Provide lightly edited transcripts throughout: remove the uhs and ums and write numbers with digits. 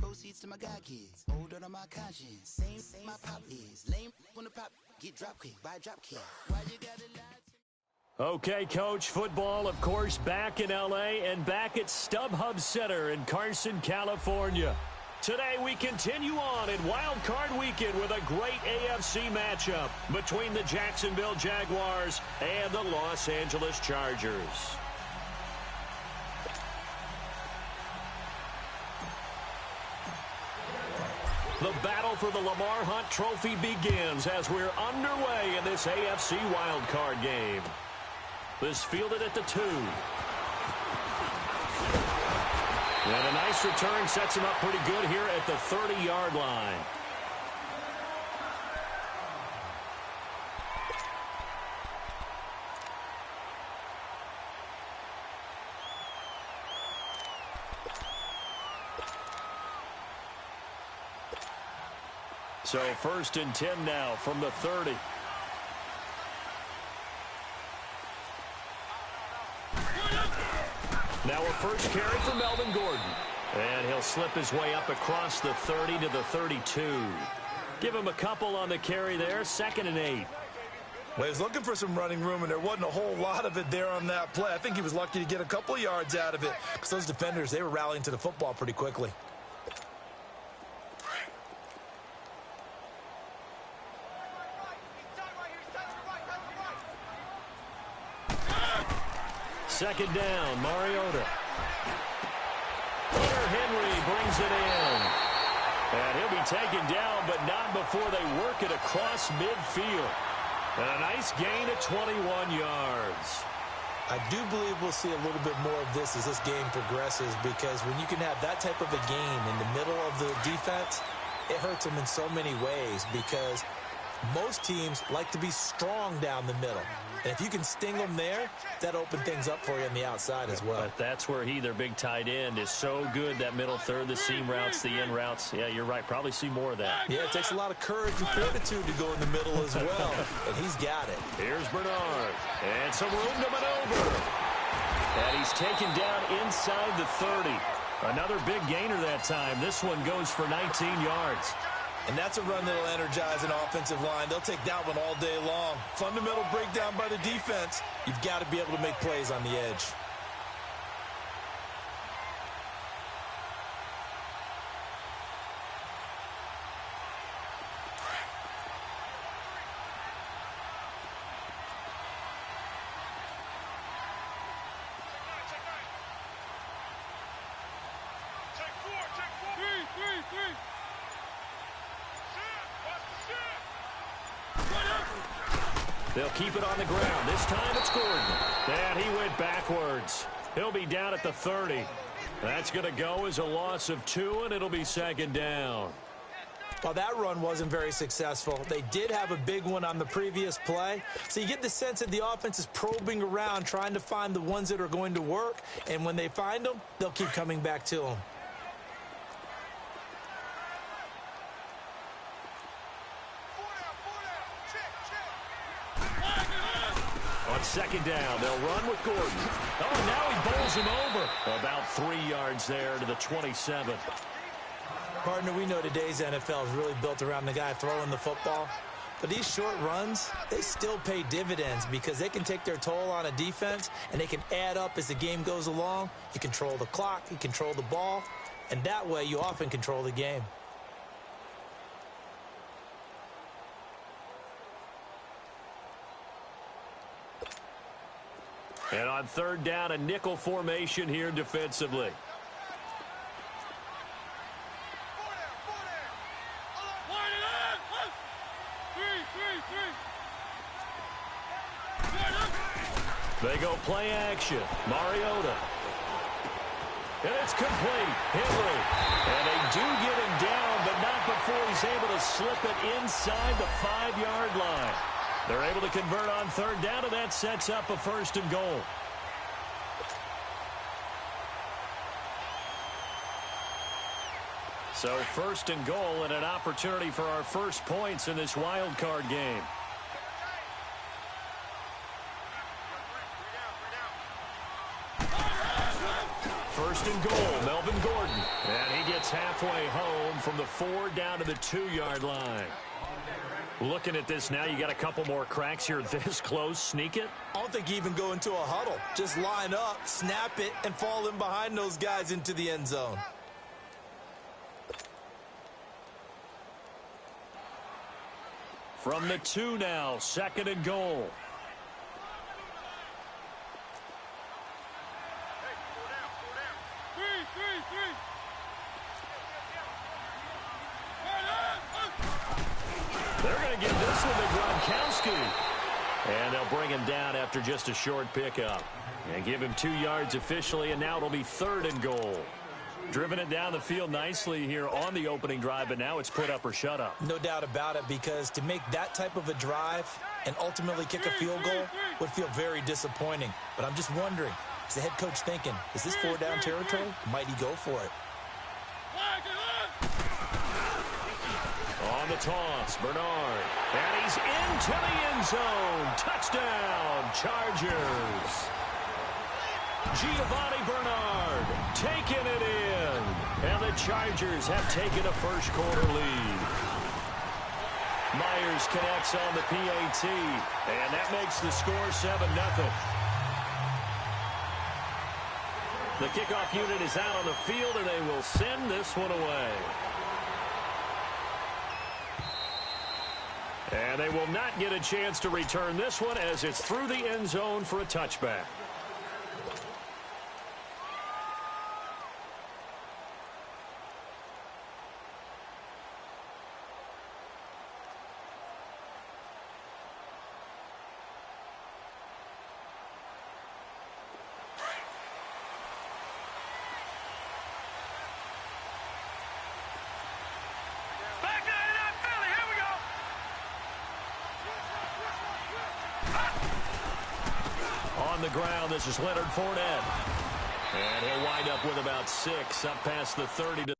Proceeds to my God kids. Older than my conscience. Same my pop is. Lame when the pop get drop kick by a drop kick. Why you gotta lie? Okay, Coach, football, of course, back in L.A. and back at StubHub Center in Carson, California. Today, we continue on in WildCard Weekend with a great AFC matchup between the Jacksonville Jaguars and the Los Angeles Chargers. The battle for the Lamar Hunt Trophy begins as we're underway in this AFC wildcard game. This fielded at the 2. And a nice return sets him up pretty good here at the 30-yard line. So 1st and 10 now from the 30. Now a first carry for Melvin Gordon. And he'll slip his way up across the 30 to the 32. Give him a couple on the carry there. 2nd and 8. Well, he was looking for some running room, and there wasn't a whole lot of it there on that play. I think he was lucky to get a couple of yards out of it because those defenders, they were rallying to the football pretty quickly. Second down, Mariota. Henry brings it in. And he'll be taken down, but not before they work it across midfield. And a nice gain of 21 yards. I do believe we'll see a little bit more of this as this game progresses, because when you can have that type of a gain in the middle of the defense, it hurts them in so many ways, because most teams like to be strong down the middle. And if you can sting them there, that opens things up for you on the outside as well. But that's where their big tight end, is so good, that middle third, the seam routes, the in routes. Yeah, you're right. Probably see more of that. Yeah, it takes a lot of courage and fortitude to go in the middle as well. And he's got it. Here's Bernard. And some room to maneuver. And he's taken down inside the 30. Another big gainer that time. This one goes for 19 yards. And that's a run that'll energize an offensive line. They'll take that one all day long. Fundamental breakdown by the defense. You've got to be able to make plays on the edge. They'll keep it on the ground. This time it's Gordon. And he went backwards. He'll be down at the 30. That's going to go as a loss of 2, and it'll be 2nd down. Well, that run wasn't very successful. They did have a big one on the previous play. So you get the sense that the offense is probing around, trying to find the ones that are going to work. And when they find them, they'll keep coming back to them. On 2nd down, they'll run with Gordon. Oh, now he bowls him over. About 3 yards there to the 27. Partner, we know today's NFL is really built around the guy throwing the football. But these short runs, they still pay dividends because they can take their toll on a defense, and they can add up as the game goes along. You control the clock, you control the ball, and that way you often control the game. And on 3rd down, a nickel formation here defensively. They go play action. Mariota. And it's complete. Henry. And they do get him down, but not before he's able to slip it inside the 5-yard line. They're able to convert on 3rd down, and that sets up a 1st and goal. So 1st and goal, and an opportunity for our first points in this wild card game. First and goal, Melvin Gordon. And he gets It's halfway home from the 4 down to the 2-yard line. Looking at this now, you got a couple more cracks here this close. Sneak it? I don't think you even go into a huddle. Just line up, snap it, and fall in behind those guys into the end zone. From the 2 now, 2nd and goal. They're going to give this one to Gronkowski. And they'll bring him down after just a short pickup. And give him 2 yards officially, and now it'll be 3rd and goal. Driven it down the field nicely here on the opening drive, but now it's put up or shut up. No doubt about it, because to make that type of a drive and ultimately kick a field goal would feel very disappointing. But I'm just wondering, is the head coach thinking, is this 4-down territory? Might he go for it? On the toss, Bernard. And he's into the end zone. Touchdown, Chargers. Giovanni Bernard taking it in. And the Chargers have taken a first-quarter lead. Myers connects on the PAT. And that makes the score 7-0. The kickoff unit is out on the field, and they will send this one away. And they will not get a chance to return this one as it's through the end zone for a touchback. On the ground, this is Leonard Fournette. And he'll wind up with about 6 up past the 30 to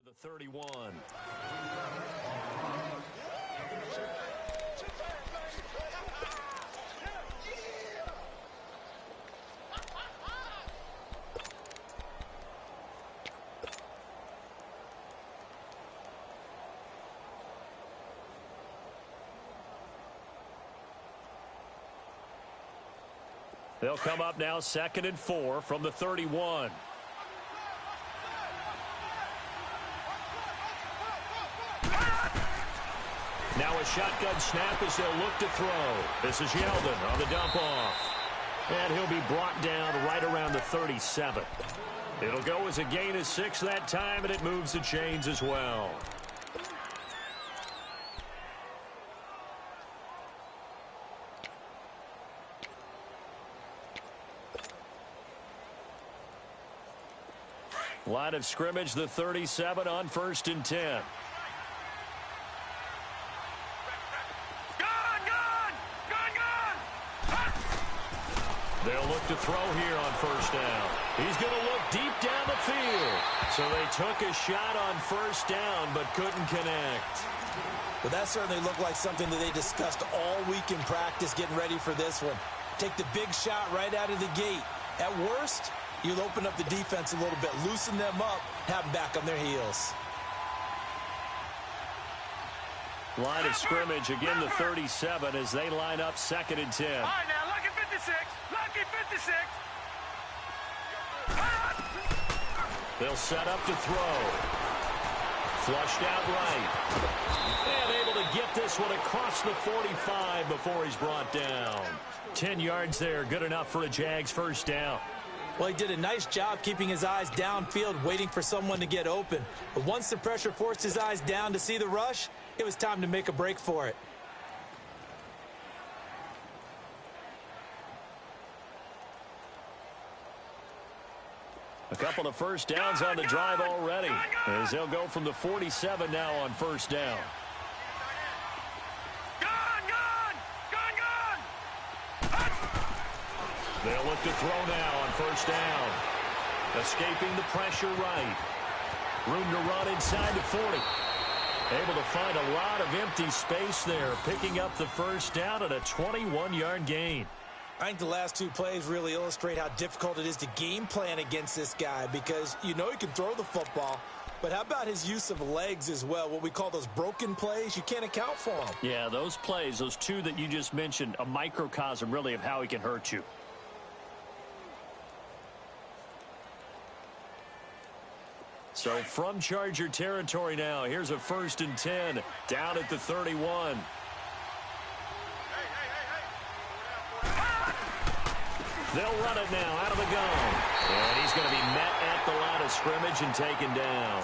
the 31. They'll come up now 2nd and 4 from the 31. Now a shotgun snap as they'll look to throw. This is Yeldon on the dump off. And he'll be brought down right around the 37. It'll go as a gain of 6 that time, and it moves the chains as well. Line of scrimmage, the 37 on 1st and 10. They'll look to throw here on 1st down. He's going to look deep down the field. So they took a shot on 1st down but couldn't connect. Well, that certainly looked like something that they discussed all week in practice getting ready for this one. Take the big shot right out of the gate. At worst, you'll open up the defense a little bit, loosen them up, have them back on their heels. Line of scrimmage, again the 37 as they line up 2nd and 10. All right, now, lucky 56. Lucky 56. They'll set up to throw. Flushed out right. And able to get this one across the 45 before he's brought down. 10 yards there, good enough for a Jags 1st down. Well, he did a nice job keeping his eyes downfield, waiting for someone to get open. But once the pressure forced his eyes down to see the rush, it was time to make a break for it. A couple of 1st downs on the drive already, as they'll go from the 47 now on 1st down. They'll look to throw now on 1st down. Escaping the pressure right. Room to run inside the 40. Able to find a lot of empty space there, picking up the 1st down at a 21-yard gain. I think the last 2 plays really illustrate how difficult it is to game plan against this guy because you know he can throw the football, but how about his use of legs as well, what we call those broken plays? You can't account for them. Yeah, those plays, those 2 that you just mentioned, a microcosm really of how he can hurt you. So from Charger territory now, here's a 1st and 10 down at the 31. They'll run it now out of the gun. And he's going to be met at the line of scrimmage and taken down.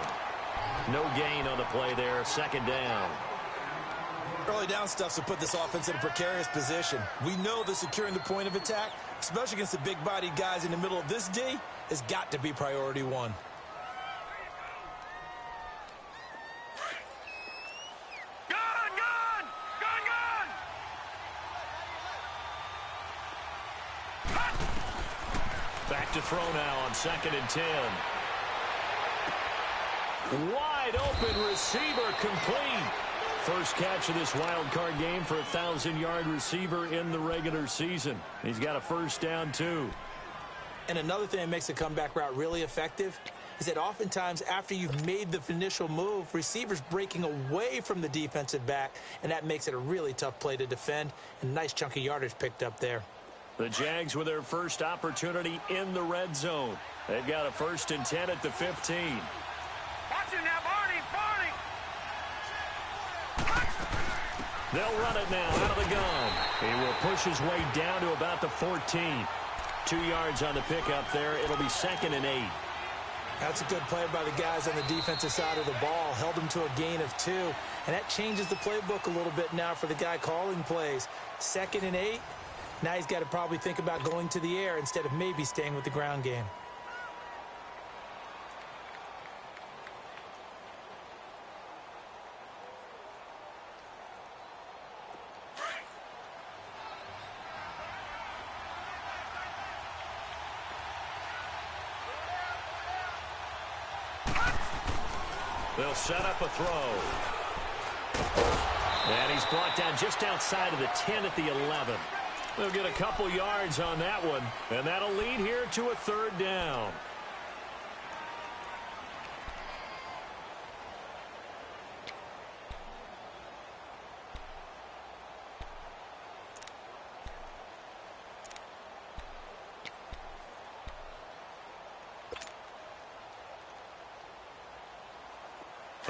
No gain on the play there, 2nd down. Early down stuff to put this offense in a precarious position. We know that securing the point of attack, especially against the big-bodied guys in the middle of this D, has got to be priority 1. Back to throw now on 2nd and 10. Wide open receiver complete. First catch of this wild card game for a 1,000-yard receiver in the regular season. He's got a 1st down too. And another thing that makes the comeback route really effective is that oftentimes after you've made the initial move, receivers breaking away from the defensive back, and that makes it a really tough play to defend. And a nice chunk of yardage picked up there. The Jags with their first opportunity in the red zone. They've got a 1st and 10 at the 15. Watch it now, Barney! They'll run it now out of the gun. He will push his way down to about the 14. 2 yards on the pickup there. It'll be 2nd and 8. That's a good play by the guys on the defensive side of the ball. Held them to a gain of 2. And that changes the playbook a little bit now for the guy calling plays. 2nd and 8. Now he's got to probably think about going to the air instead of maybe staying with the ground game. They'll set up a throw. And he's brought down just outside of the 10 at the 11. They'll get a couple yards on that one, and that'll lead here to a 3rd down.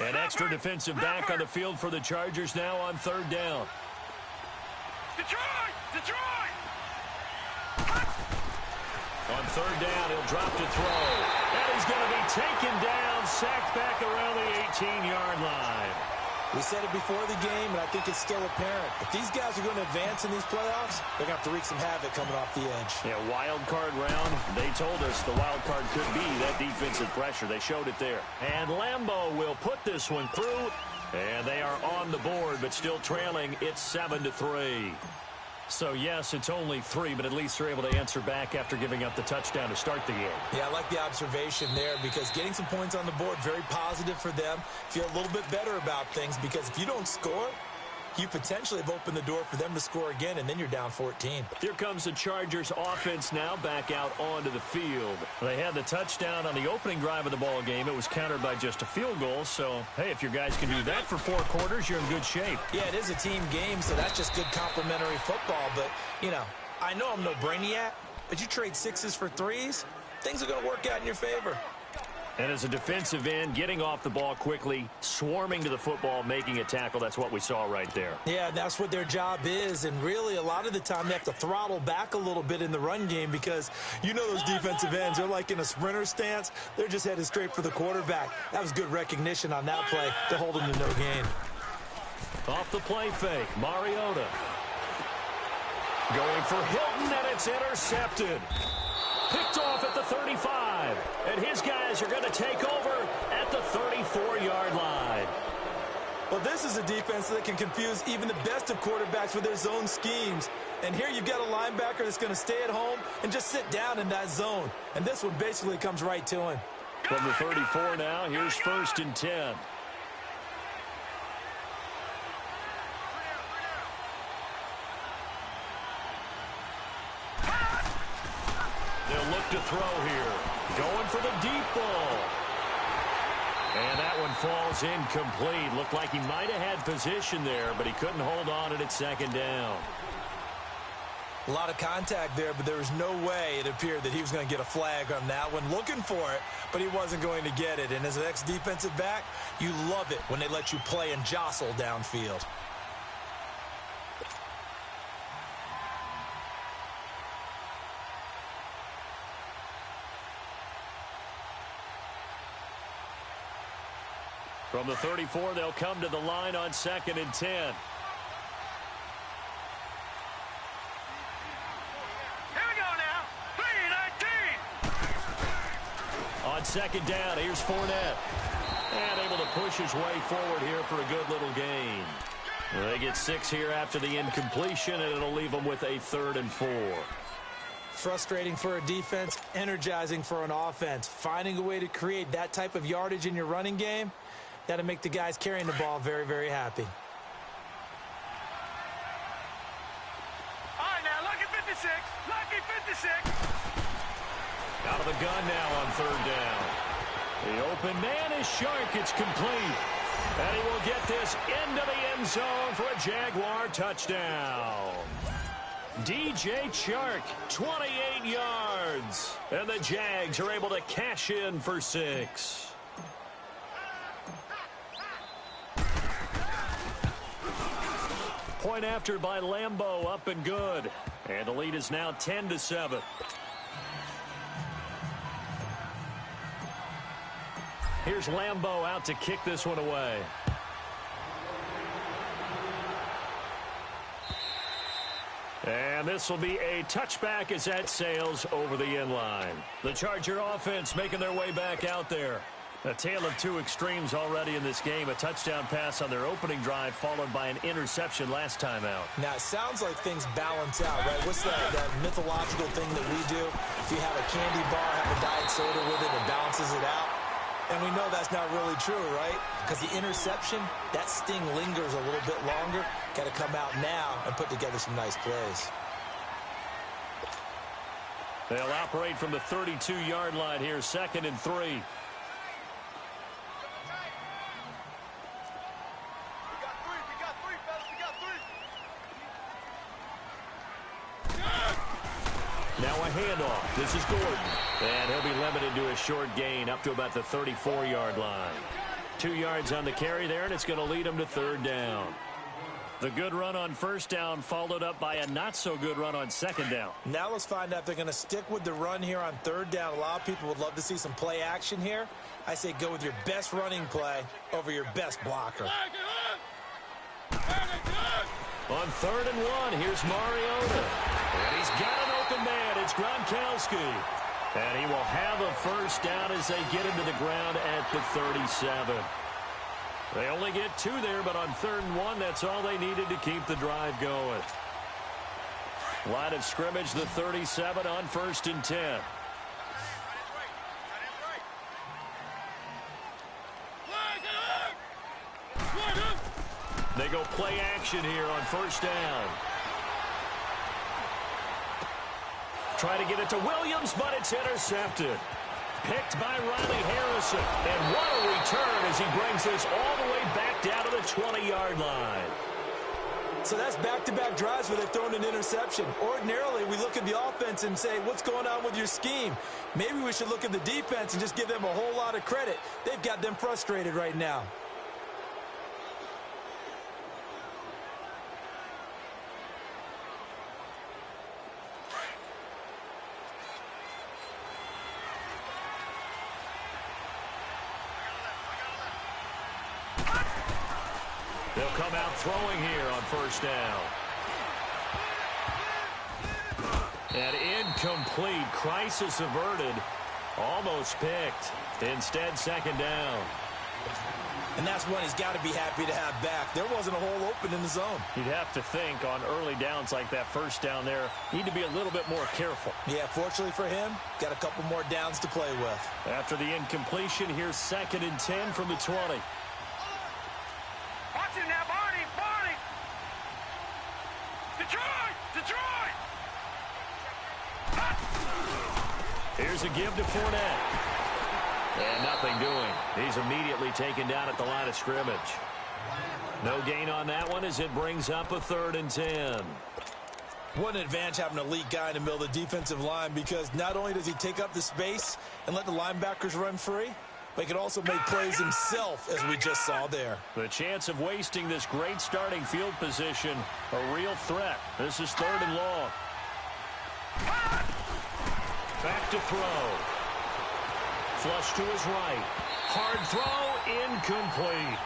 An extra defensive back on the field for the Chargers now on third down. Detroit! Detroit! On third down, he'll drop to throw. And he's going to be taken down, sacked back around the 18-yard line. We said it before the game, and I think it's still apparent. If these guys are going to advance in these playoffs, they're going to have to wreak some havoc coming off the edge. Yeah, wild card round. They told us the wild card could be that defensive pressure. They showed it there. And Lambeau will put this one through. And they are on the board, but still trailing. It's 7-3. So, yes, it's only 3, but at least they're able to answer back after giving up the touchdown to start the game. Yeah, I like the observation there because getting some points on the board, very positive for them. Feel a little bit better about things because if you don't score, you potentially have opened the door for them to score again, and then you're down 14. Here comes the Chargers offense now back out onto the field. They had the touchdown on the opening drive of the ball game. It was countered by just a field goal. So, hey, if your guys can do that for 4 quarters, you're in good shape. Yeah, it is a team game, so that's just good complimentary football. But, you know, I know I'm no brainiac, but you trade 6s for 3s, things are going to work out in your favor. And as a defensive end, getting off the ball quickly, swarming to the football, making a tackle, that's what we saw right there. Yeah, that's what their job is, and really a lot of the time they have to throttle back a little bit in the run game because you know those defensive ends, they're like in a sprinter stance. They're just headed straight for the quarterback. That was good recognition on that play to hold them to no gain. Off the play fake, Mariota. Going for Hilton, and it's intercepted. Picked off at the 35, and his guys are going to take over at the 34-yard line. Well, this is a defense that can confuse even the best of quarterbacks with their zone schemes. And here you've got a linebacker that's going to stay at home and just sit down in that zone. And this one basically comes right to him. From the 34 now, here's 1st and 10. They'll look to throw here. Going for the deep ball. And that one falls incomplete. Looked like he might have had position there, but he couldn't hold on at its 2nd down. A lot of contact there, but there was no way it appeared that he was going to get a flag on that one. Looking for it, but he wasn't going to get it. And as an ex-defensive back, you love it when they let you play and jostle downfield. From the 34, they'll come to the line on 2nd and 10. Here we go now. 3-19. On 2nd down, here's Fournette. And able to push his way forward here for a good little gain. They get 6 here after the incompletion, and it'll leave them with a 3rd and 4. Frustrating for a defense, energizing for an offense. Finding a way to create that type of yardage in your running game, that'll make the guys carrying the ball very, very happy. All right, now, lucky 56. Lucky 56. Out of the gun now on 3rd down. The open man is Shark. It's complete. And he will get this into the end zone for a Jaguar touchdown. DJ Chark, 28 yards. And the Jags are able to cash in for 6. Point after by Lambeau, up and good. And the lead is now 10-7. Here's Lambeau out to kick this one away. And this will be a touchback as that sails over the end line. The Charger offense making their way back out there. A tale of 2 extremes already in this game. A touchdown pass on their opening drive followed by an interception last time out. Now, it sounds like things balance out, right? What's that mythological thing that we do? If you have a candy bar, have a diet soda with it, it balances it out. And we know that's not really true, right? Because the interception, that sting lingers a little bit longer. Got to come out now and put together some nice plays. They'll operate from the 32-yard line here, 2nd and 3. Now a handoff. This is Gordon. And he'll be limited to a short gain up to about the 34-yard line. 2 yards on the carry there, and it's going to lead them to 3rd down. The good run on 1st down followed up by a not-so-good run on 2nd down. Now let's find out if they're going to stick with the run here on 3rd down. A lot of people would love to see some play action here. I say go with your best running play over your best blocker. On 3rd and 1, here's Mariota. And he's got an open man. It's Gronkowski. And he will have a 1st down as they get him to the ground at the 37. They only get 2 there, but on 3rd and 1, that's all they needed to keep the drive going. Line of scrimmage, the 37 on 1st and 10. They go play action here on 1st down. Try to get it to Williams, but it's intercepted. Picked by Riley Harrison. And what a return as he brings this all the way back down to the 20-yard line. So that's back-to-back drives where they've thrown an interception. Ordinarily, we look at the offense and say, what's going on with your scheme? Maybe we should look at the defense and just give them a whole lot of credit. They've got them frustrated right now. They'll come out throwing here on 1st down. And incomplete. Crisis averted. Almost picked. Instead, 2nd down. And that's one he's got to be happy to have back. There wasn't a hole open in the zone. You'd have to think on early downs like that 1st down there, need to be a little bit more careful. Yeah, fortunately for him, got a couple more downs to play with. After the incompletion, here's 2nd and 10 from the 20. Watch him now, Barney! Barney! Detroit! Detroit! Here's a give to Fournette. And nothing doing. He's immediately taken down at the line of scrimmage. No gain on that one as it brings up a 3rd and 10. What an advantage having an elite guy in the middle of the defensive line, because not only does he take up the space and let the linebackers run free, but he can also make plays himself, as we just saw there. The chance of wasting this great starting field position, a real threat. This is 3rd and long. Back to throw. Flush to his right. Hard throw, incomplete.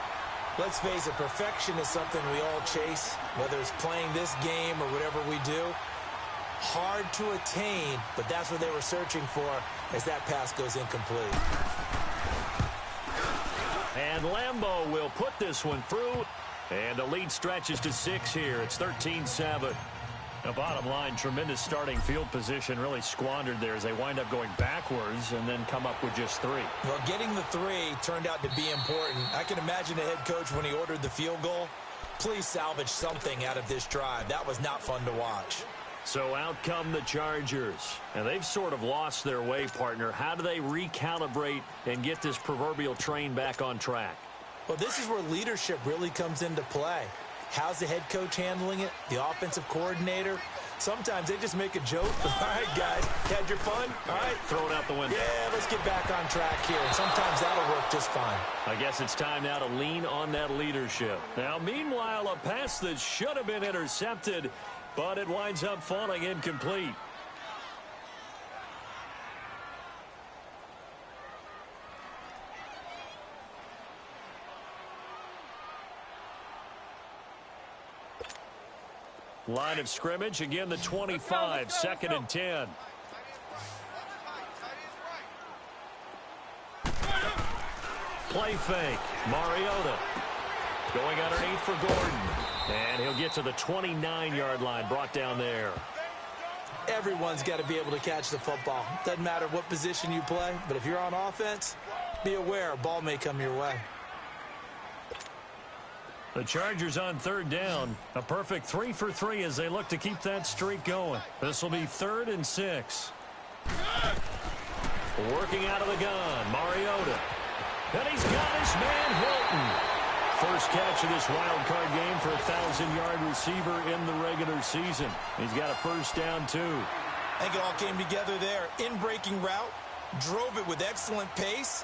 Let's face it, perfection is something we all chase, whether it's playing this game or whatever we do. Hard to attain, but that's what they were searching for as that pass goes incomplete. And Lambeau will put this one through. And the lead stretches to 6 here. It's 13-7. The bottom line, tremendous starting field position really squandered there as they wind up going backwards and then come up with just 3. Well, getting the 3 turned out to be important. I can imagine the head coach when he ordered the field goal. Please salvage something out of this drive. That was not fun to watch. So out come the Chargers. And they've sort of lost their way, partner. How do they recalibrate and get this proverbial train back on track? Well, this is where leadership really comes into play. How's the head coach handling it? The offensive coordinator? Sometimes they just make a joke. All right, guys, had your fun? All right. Throw it out the window. Yeah, let's get back on track here. And sometimes that'll work just fine. I guess it's time now to lean on that leadership. Now, meanwhile, a pass that should have been intercepted, but it winds up falling incomplete. Line of scrimmage, again the 25, 2nd and 10. Play fake, Mariota. Going underneath for Gordon. And he'll get to the 29-yard line, brought down there. Everyone's got to be able to catch the football. Doesn't matter what position you play, but if you're on offense, be aware a ball may come your way. The Chargers on 3rd down. A perfect 3 for 3 as they look to keep that streak going. This will be 3rd and 6. Working out of the gun, Mariota. And he's got his man, Hilton. First catch of this wild card game for a 1,000-yard receiver in the regular season. He's got a 1st down, too. I think it all came together there. In-breaking route, drove it with excellent pace,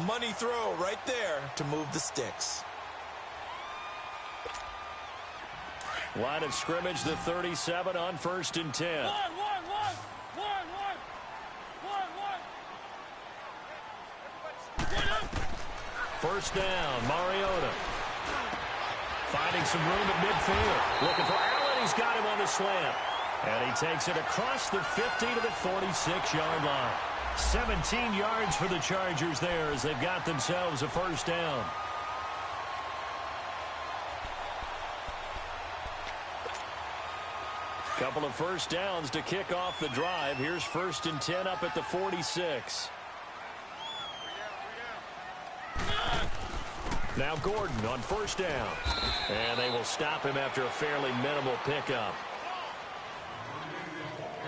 Money throw right there to move the sticks. Line of scrimmage, the 37 on 1st and 10. First down, Mariota. Finding some room at midfield. Looking for Allen. He's got him on the slant. And he takes it across the 50 to the 46-yard line. 17 yards for the Chargers there as they've got themselves a first down. Couple of first downs to kick off the drive. Here's 1st and 10 up at the 46. Now Gordon on first down. And they will stop him after a fairly minimal pickup.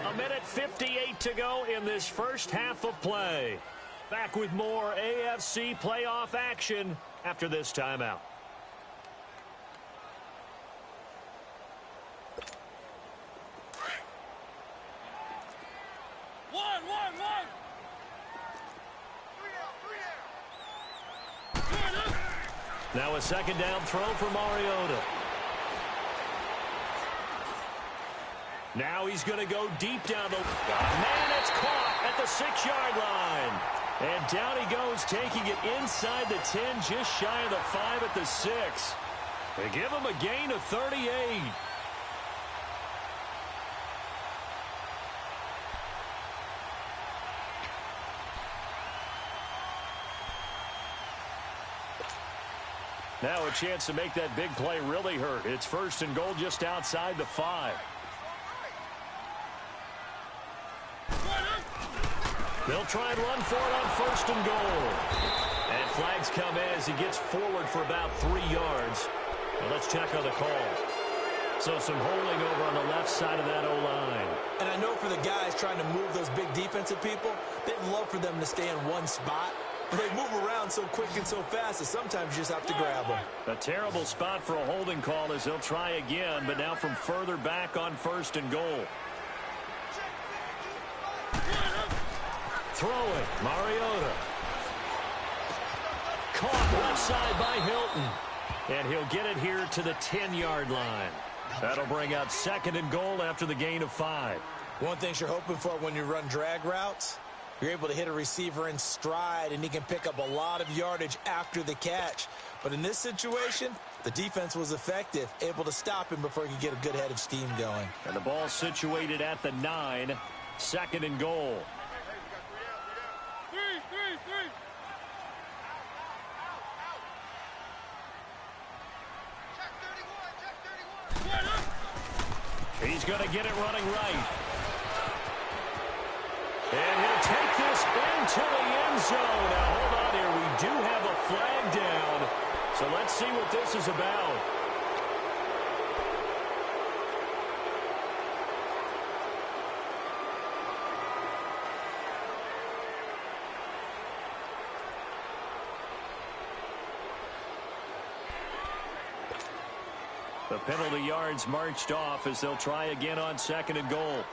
1:58 to go in this first half of play. Back with more AFC playoff action after this timeout. Now a second down throw for Mariota. Now he's going to go deep down the... Man, it's caught at the 6-yard line. And down he goes, taking it inside the 10, just shy of the 5 at the 6. They give him a gain of 38. Now a chance to make that big play really hurt. It's 1st and goal just outside the 5. They'll try and run for it on 1st and goal. And flags come in as he gets forward for about 3 yards. Now let's check on the call. So some holding over on the left side of that O-line. And I know for the guys trying to move those big defensive people, they'd love for them to stay in one spot. But they move around so quick and so fast that sometimes you just have to grab them. A terrible spot for a holding call as they'll try again, but now from further back on 1st and goal. Throw it, Mariota. Caught left side by Hilton. And he'll get it here to the 10-yard line. That'll bring out 2nd and goal after the gain of 5. One thing you're hoping for when you run drag routes, you're able to hit a receiver in stride, and he can pick up a lot of yardage after the catch. But in this situation, the defense was effective, able to stop him before he could get a good head of steam going. And the ball situated at the 9, 2nd and goal. He's going to get it running right. And he'll take this into the end zone. Now, hold on here. We do have a flag down. So let's see what this is about. The penalty yards marched off as they'll try again on 2nd and goal.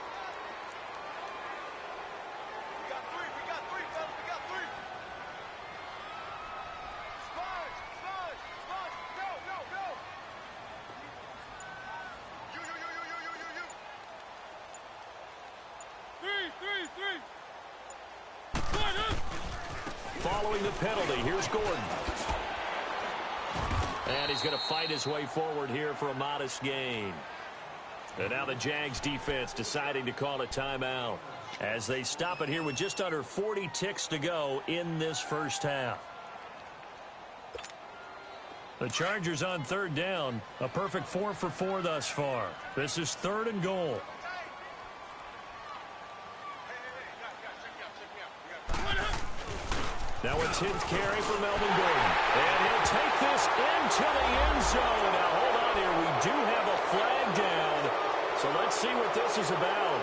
Following the penalty, here's Gordon. And he's going to fight his way forward here for a modest gain. And now the Jags defense deciding to call a timeout as they stop it here with just under 40 ticks to go in this first half. The Chargers on 3rd down, a perfect 4 for 4 thus far. This is 3rd and goal. Now a 10th carry for Melvin Gordon. And he'll take this into the end zone. Now hold on here. We do have a flag down. So let's see what this is about.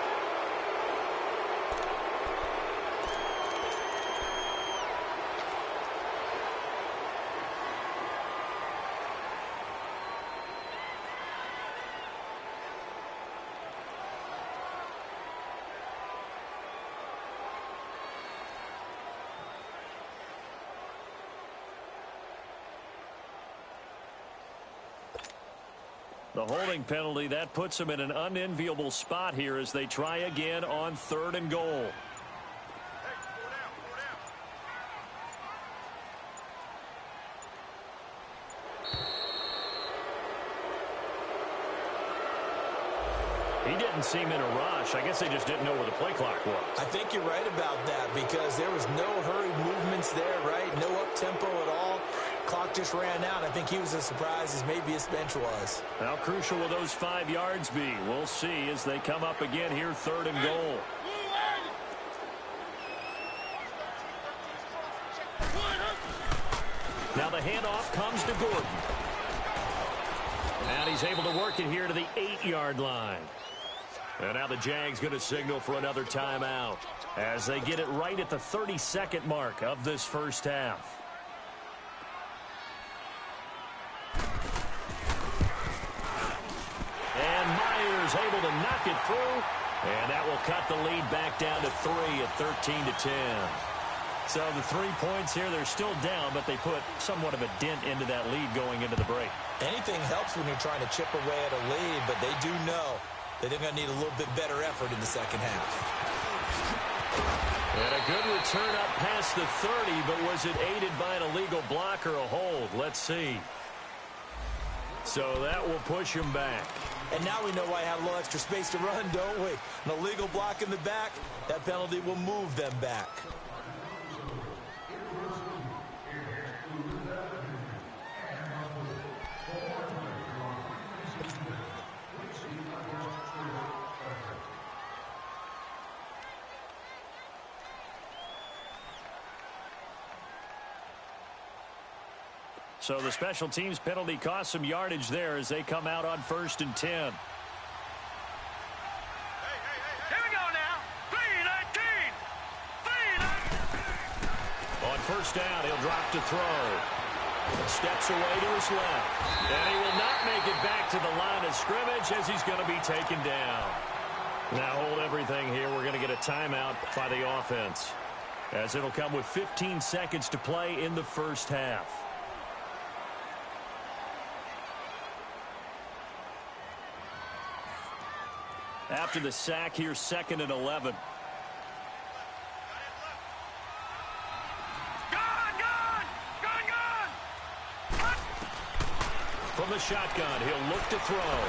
The holding penalty, that puts them in an unenviable spot here as they try again on 3rd and goal. He didn't seem in a rush. I guess they just didn't know where the play clock was. I think you're right about that because there was no hurried movements there, right? No up-tempo at all. Clock just ran out. I think he was as surprised as maybe his bench was. How crucial will those 5 yards be? We'll see as they come up again here, 3rd and goal. Now the handoff comes to Gordon. And he's able to work it here to the 8-yard line. And now the Jags going to signal for another timeout as they get it right at the 32nd mark of this first half. And Myers able to knock it through. And that will cut the lead back down to 3 at 13-10. So the 3 points here, they're still down, but they put somewhat of a dent into that lead going into the break. Anything helps when you're trying to chip away at a lead, but they do know that they're going to need a little bit better effort in the second half. And a good return up past the 30, but was it aided by an illegal block or a hold? Let's see. So that will push him back. And now we know why I have a little extra space to run, don't we? An illegal block in the back, that penalty will move them back. So the special teams penalty cost some yardage there as they come out on 1st and 10. Here we go now. 3-19. On 1st down, he'll drop to throw. Steps away to his left. And he will not make it back to the line of scrimmage as he's going to be taken down. Now hold everything here. We're going to get a timeout by the offense, as it'll come with 15 seconds to play in the first half. After the sack here, 2nd and 11. From the shotgun, he'll look to throw.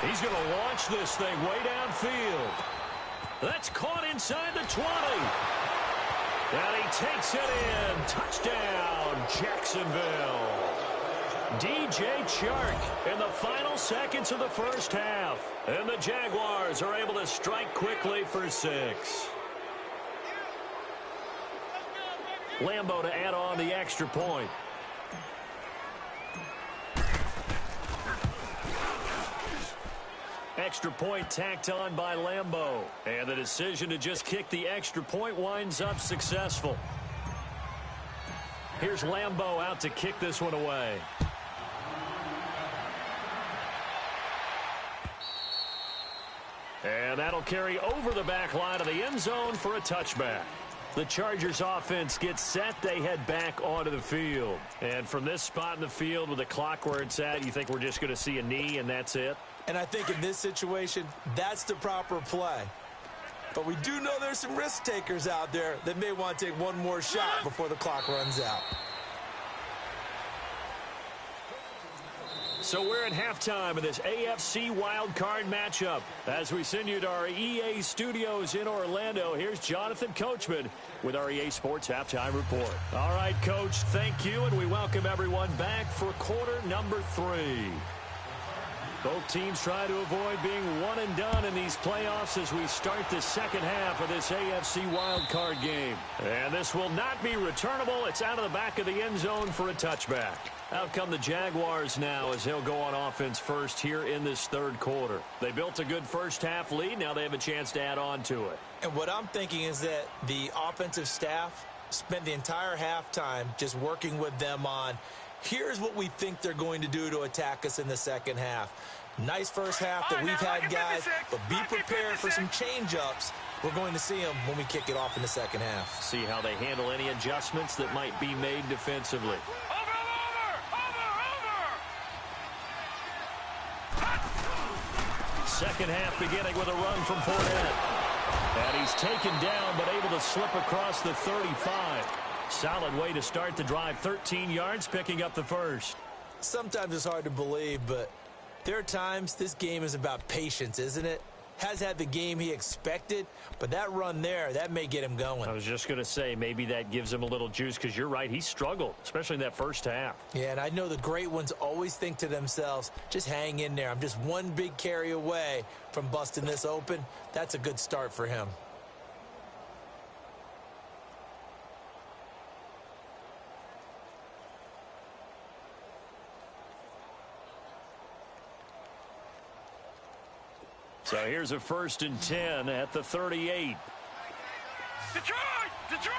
He's going to launch this thing way downfield. That's caught inside the 20. And he takes it in. Touchdown, Jacksonville. DJ Chark in the final seconds of the first half. And the Jaguars are able to strike quickly for 6. Lambo to add on the extra point. Extra point tacked on by Lambo. And the decision to just kick the extra point winds up successful. Here's Lambo out to kick this one away. And that'll carry over the back line of the end zone for a touchback. The Chargers offense gets set. They head back onto the field. And from this spot in the field with the clock where it's at, you think we're just going to see a knee and that's it? And I think in this situation, that's the proper play. But we do know there's some risk takers out there that may want to take one more shot before the clock runs out. So we're at halftime of this AFC WildCard matchup. As we send you to our EA studios in Orlando, here's Jonathan Coachman with our EA Sports Halftime Report. All right, Coach, thank you, and we welcome everyone back for quarter number 3. Both teams try to avoid being one and done in these playoffs as we start the second half of this AFC wildcard game. And this will not be returnable. It's out of the back of the end zone for a touchback. Out come the Jaguars now as they'll go on offense first here in this third quarter. They built a good first half lead. Now they have a chance to add on to it. And what I'm thinking is that the offensive staff spent the entire halftime just working with them on, here's what we think they're going to do to attack us in the second half. Nice first half that we've had, guys, but be prepared for some change-ups. We're going to see them when we kick it off in the second half. See how they handle any adjustments that might be made defensively. Over! second half beginning with a run from Fournette. And he's taken down but able to slip across the 35. Solid way to start the drive. 13 yards, picking up the first. Sometimes it's hard to believe, but there are times this game is about patience, isn't it? Has had the game he expected, but that run there, that may get him going. I was just going to say, maybe that gives him a little juice, because you're right, he struggled, especially in that first half. Yeah, and I know the great ones always think to themselves, just hang in there. I'm just one big carry away from busting this open. That's a good start for him. So here's a 1st and 10 at the 38. Detroit! Detroit!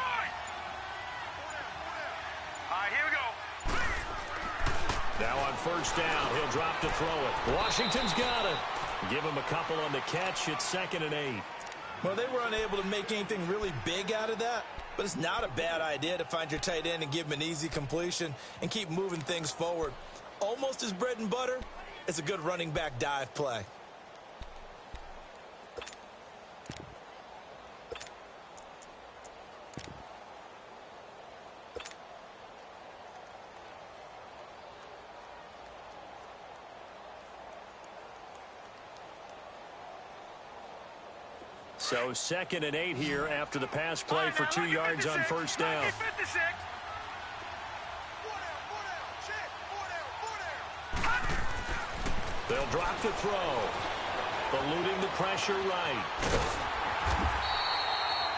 All right, here we go. Now on 1st down, he'll drop to throw it. Washington's got it. Give him a couple on the catch. It's 2nd and 8. Well, they were unable to make anything really big out of that, but it's not a bad idea to find your tight end and give him an easy completion and keep moving things forward. Almost his bread and butter is a good running back dive play. So 2nd and 8 here after the pass play for 2 yards on 1st down. They'll drop to throw. Eluding the pressure right.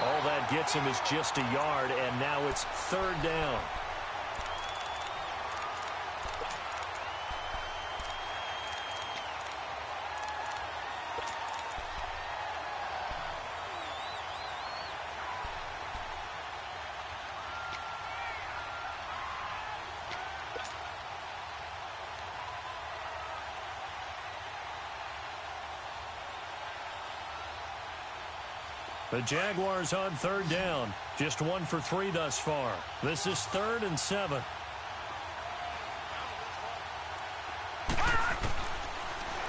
All that gets him is just a yard, and now it's 3rd down. The Jaguars on 3rd down. Just 1 for 3 thus far. This is 3rd and 7.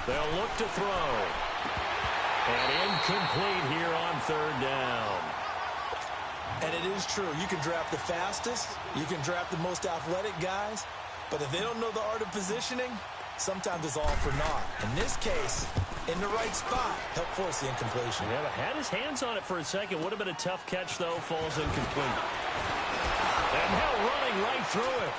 They'll look to throw. And incomplete here on 3rd down. And it is true. You can draft the fastest. You can draft the most athletic guys. But if they don't know the art of positioning, sometimes it's all for naught. In this case, in the right spot, help force the incompletion. Yeah, but had his hands on it for a second. Would have been a tough catch, though. Falls incomplete. And now running right through it.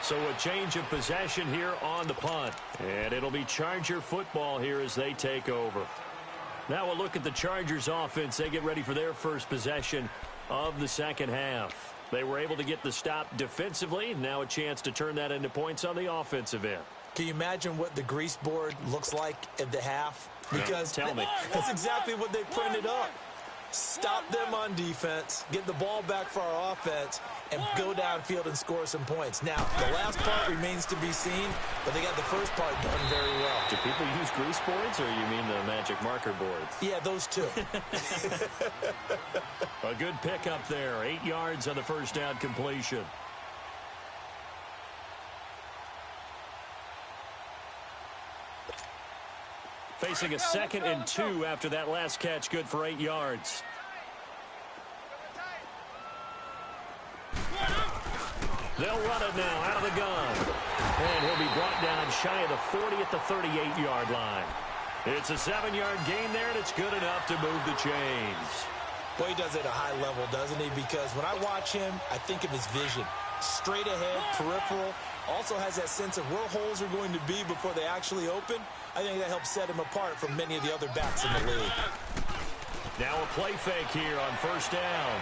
So a change of possession here on the punt. And it'll be Charger football here as they take over. Now we'll look at the Chargers offense. They get ready for their first possession of the second half. They were able to get the stop defensively. Now a chance to turn that into points on the offensive end. Can you imagine what the grease board looks like at the half? Because tell me. That's exactly what they printed up. Stop them on defense, get the ball back for our offense, and go downfield and score some points. Now, the last part remains to be seen, but they got the first part done very well. Do people use grease boards, or you mean the magic marker boards? Yeah, those two. A good pickup there. 8 yards on the first down completion. Facing a 2nd and 2 after that last catch. Good for 8 yards. They'll run it now out of the gun. And he'll be brought down shy of the 40 at the 38-yard line. It's a 7-yard gain there, and it's good enough to move the chains. Boy, he does it at a high level, doesn't he? Because when I watch him, I think of his vision. Straight ahead, peripheral. Also has that sense of where holes are going to be before they actually open. I think that helps set him apart from many of the other backs in the league. Now a play fake here on first down.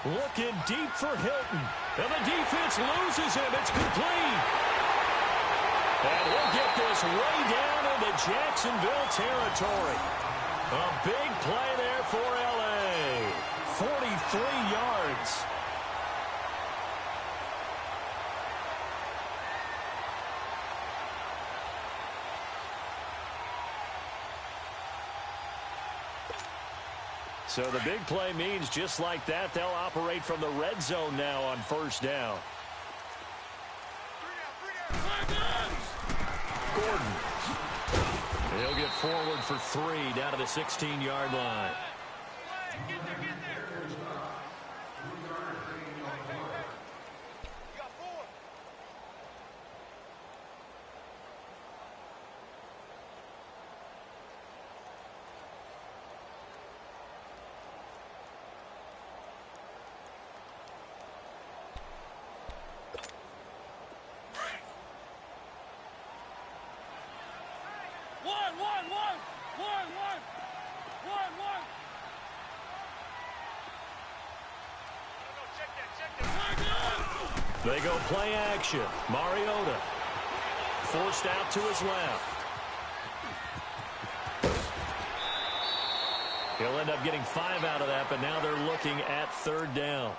Looking deep for Hilton. And the defense loses him. It's complete. And he'll get this way down into Jacksonville territory. A big play there for L.A. 43 yards. So the big play means just like that, they'll operate from the red zone now on first down. They'll get forward for 3 down to the 16-yard line. Get there, get there. You got 4. One. Check that. They go play action. Mariota forced out to his left. He'll end up getting 5 out of that, but now they're looking at 3rd down.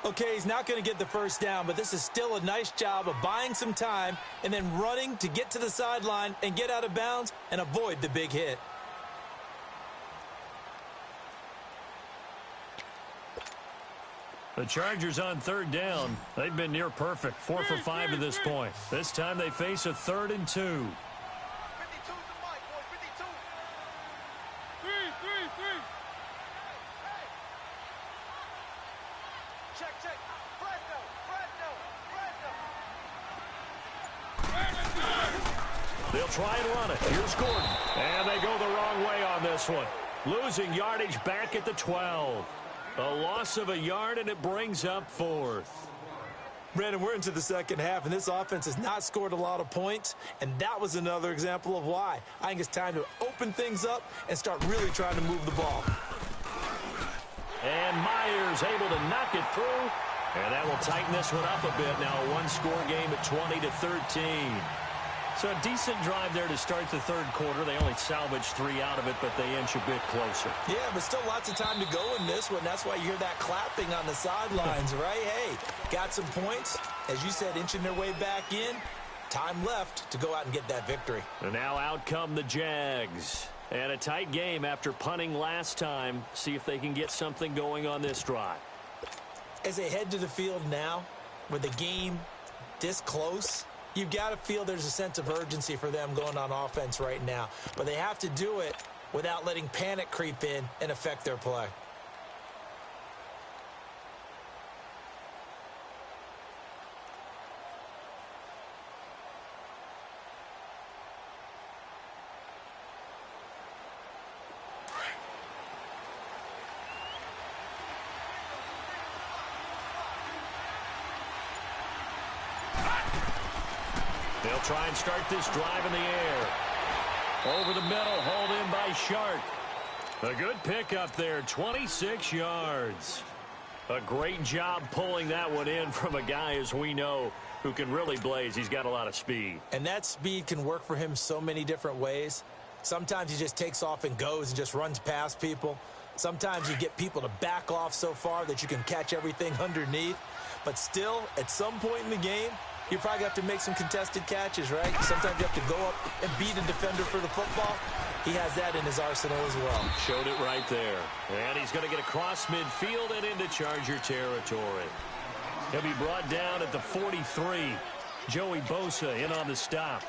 Okay, he's not going to get the first down, but this is still a nice job of buying some time and then running to get to the sideline and get out of bounds and avoid the big hit. The Chargers on 3rd down. They've been near perfect. 4 for 5 to this point. This time they face a 3rd and 2. 52's the mic, boys. 52. 3. Check. Fresno. They'll try and run it. Here's Gordon. And they go the wrong way on this one. Losing yardage back at the 12. A loss of a yard, and it brings up 4th. Brandon, we're into the second half, and this offense has not scored a lot of points, and that was another example of why. I think it's time to open things up and start really trying to move the ball. And Myers able to knock it through, and that will tighten this one up a bit. Now a one-score game at 20-13. So a decent drive there to start the 3rd quarter. They only salvaged 3 out of it, but they inch a bit closer. Yeah, but still lots of time to go in this one. That's why you hear that clapping on the sidelines, right? Hey, got some points. As you said, inching their way back in. Time left to go out and get that victory. And now out come the Jags. And a tight game after punting last time. See if they can get something going on this drive. As they head to the field now, with the game this close, you've got to feel there's a sense of urgency for them going on offense right now. But they have to do it without letting panic creep in and affect their play. They'll try and start this drive in the air. Over the middle, hauled in by Shark. A good pickup there, 26 yards. A great job pulling that one in from a guy, as we know, who can really blaze. He's got a lot of speed. And that speed can work for him so many different ways. Sometimes he just takes off and goes and just runs past people. Sometimes you get people to back off so far that you can catch everything underneath. But still, at some point in the game, you probably have to make some contested catches, right? Sometimes you have to go up and beat a defender for the football. He has that in his arsenal as well. Showed it right there. And he's going to get across midfield and into Charger territory. He'll be brought down at the 43. Joey Bosa in on the stop.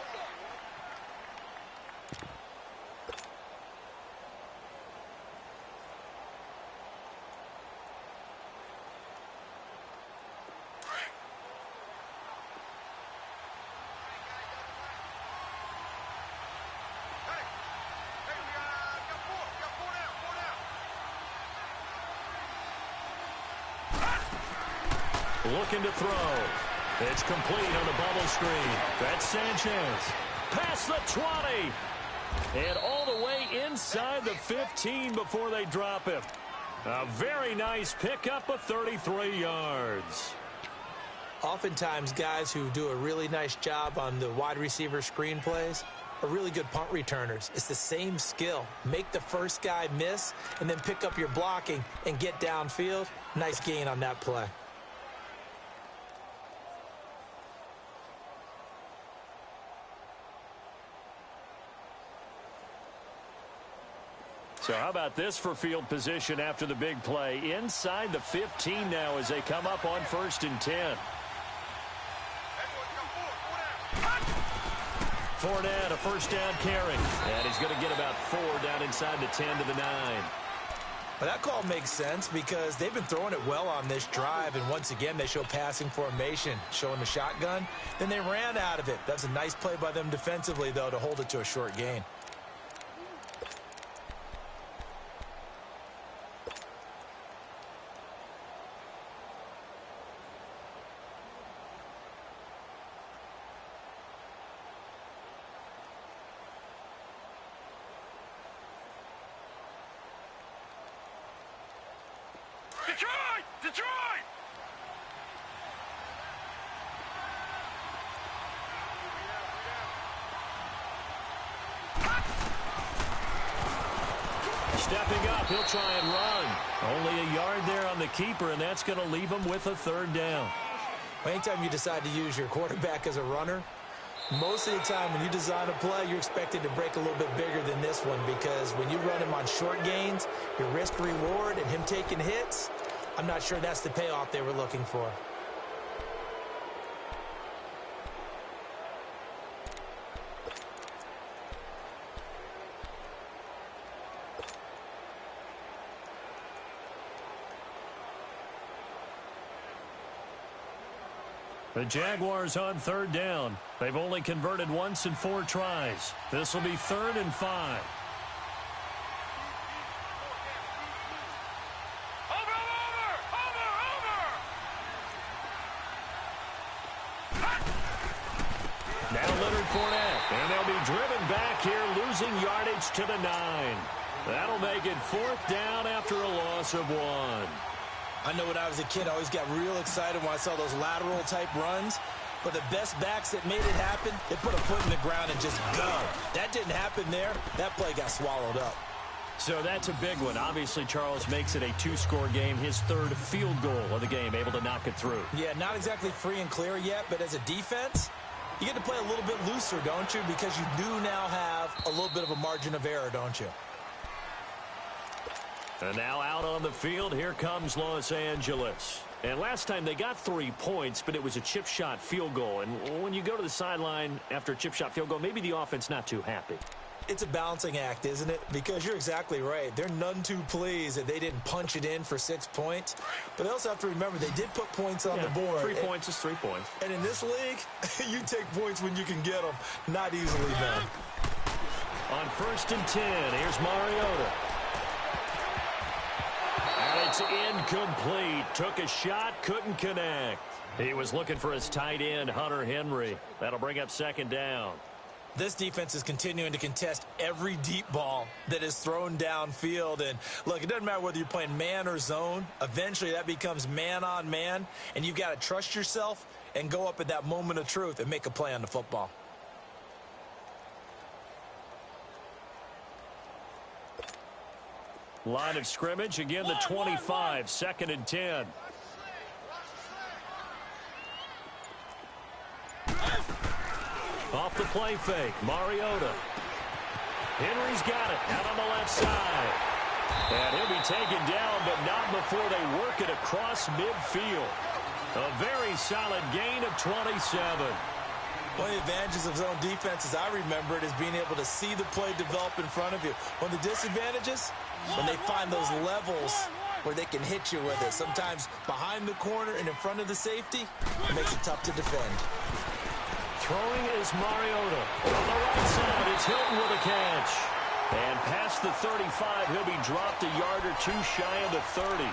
Looking to throw. It's complete on the bubble screen. That's Sanchez. Past the 20. And all the way inside the 15 before they drop him. A very nice pickup of 33 yards. Oftentimes, guys who do a really nice job on the wide receiver screen plays are really good punt returners. It's the same skill. Make the first guy miss and then pick up your blocking and get downfield. Nice gain on that play. So how about this for field position after the big play? Inside the 15 now as they come up on 1st and 10. Fournette, a first down carry. And he's going to get about 4 down inside the 10 to the 9. Well, that call makes sense because they've been throwing it well on this drive, and once again they show passing formation, showing the shotgun. Then they ran out of it. That's a nice play by them defensively, though, to hold it to a short gain. Detroit! Detroit! Stepping up, he'll try and run. Only a yard there on the keeper, and that's going to leave him with a 3rd down. Anytime you decide to use your quarterback as a runner, most of the time when you design a play, you're expected to break a little bit bigger than this one because when you run him on short gains, your risk-reward and him taking hits, I'm not sure that's the payoff they were looking for. The Jaguars on 3rd down. They've only converted once in 4 tries. This will be 3rd and 5. Now Leonard Fournette, and they'll be driven back here, losing yardage to the 9. That'll make it 4th down after a loss of 1. I know when I was a kid, I always got real excited when I saw those lateral-type runs. But the best backs that made it happen, they put a foot in the ground and just go. That didn't happen there. That play got swallowed up. So that's a big one. Obviously, Charles makes it a 2-score game, his 3rd field goal of the game, able to knock it through. Yeah, not exactly free and clear yet, but as a defense, you get to play a little bit looser, don't you? Because you do now have a little bit of a margin of error, don't you? And now out on the field, here comes Los Angeles. And last time they got 3 points, but it was a chip shot field goal. And when you go to the sideline after a chip shot field goal, maybe the offense not too happy. It's a balancing act, isn't it? Because you're exactly right. They're none too pleased that they didn't punch it in for 6 points. But they also have to remember they did put points on the board. 3 points is 3 points. And in this league, you take points when you can get them. Not easily done. On 1st and 10, here's Mariota. And it's incomplete. Took a shot, couldn't connect. He was looking for his tight end, Hunter Henry. That'll bring up 2nd down. This defense is continuing to contest every deep ball that is thrown downfield. And, look, it doesn't matter whether you're playing man or zone. Eventually, that becomes man-on-man, and you've got to trust yourself and go up at that moment of truth and make a play on the football. Line of scrimmage, again the 25, 2nd and 10. Off the play fake, Mariota. Henry's got it, out on the left side. And he'll be taken down, but not before they work it across midfield. A very solid gain of 27. One of the advantages of zone defense, as I remember it, is being able to see the play develop in front of you. One of the disadvantages, when they find those levels where they can hit you with it. Sometimes behind the corner and in front of the safety, it makes it tough to defend. Throwing is Mariota. On the right side, it's Hilton with a catch. And past the 35, he'll be dropped a yard or 2 shy of the 30.